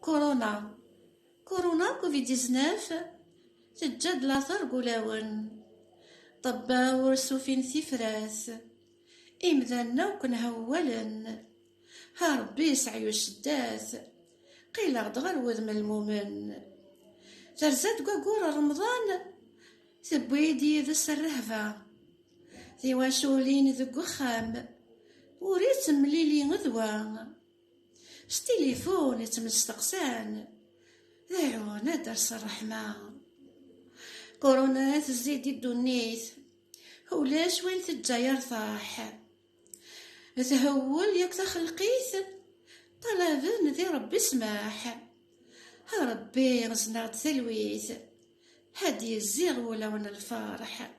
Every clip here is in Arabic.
كورونا كورونا كوفيد 19 تجد لاثار قلاون طبا ورسوفين ثفراس إمذانا وكنهولن ها ربي يسعيو الشداث قيل غدغر وذم المؤمن ترزاد قاقور رمضان تبويدي ذس الرهبة ذي واشولين ذو قخام وريت مليلي غدوة ستيليفون يتمستقسان ذاعونا درس الرحمة كورونا تزيد الدنيث ولاش وين تجاير طاح تهول ياك تخلقيث طلبن ذي ربي سماح ها ربي غزنات ثلويث هادي الزيغ ولون الفرح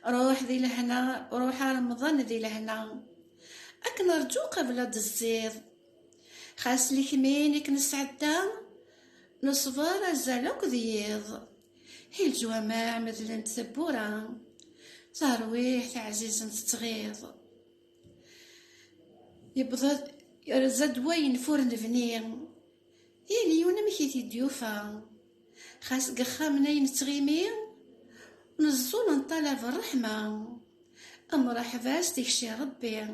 روح ذي لهنا روح رمضان ذي لهنا أكن نرجو قبل الزيض خاص لي كمينك نسعدا نصبر الزلوك ذيض هي الجوامع مثل تثبورا ترويح تعزيز تتغيض يبضى يرزد وين فرن فنين هي ليونا مكيتي ديوفا خاص قخامنا ينتغيمين نزول نطلب الرحمة أمرح باس تكشي ربي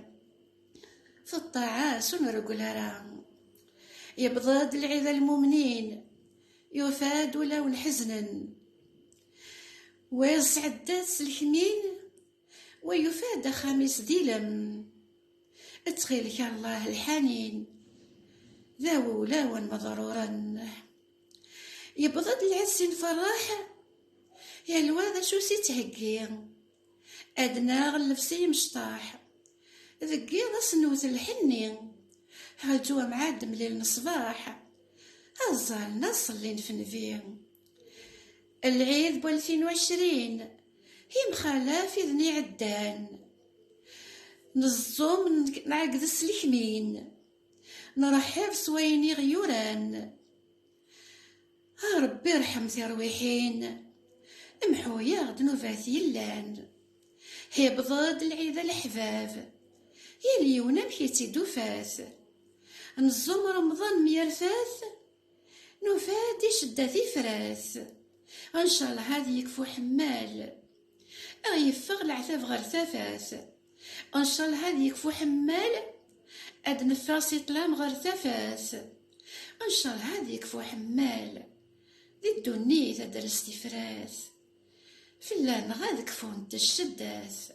في الطاعات ونرقلها راه يبضاد العذا المؤمنين يفاد ولو الحزن ويسعدات الحمين ويفاد خميس ديلم اتغيلك الله الحنين ذاو لاوا مضرورا يبضاد العسين فراح يا الواذا شو سيتهقي أدنى غلفسي مشطاح ذقي ضسنوث الحني هاجوا معاد مليل الصباح هزال نصلي نفنفيه العيد ب 2020 هي مخالة في ذني عدان نزوم نعقد السلحمين نرحب سويني غيوران ها ربي يرحم ترويحين امحويا غد نوفاتي اللان هي بضاد العيد الحباب يا ليونا مكيتي دوفاث نزوم رمضان ميرفاث نوفاتي شدة فراث ان شاء الله هذه يكفو حمال يفغ العتاب غير ثفاث ان شاء الله هذه يكفو حمال اد نفاس يطلام غير ثفاث ان شاء الله هذه يكفو حمال ذي الدنيا تدرس تفراث في اللان غاد كفو انت الشداث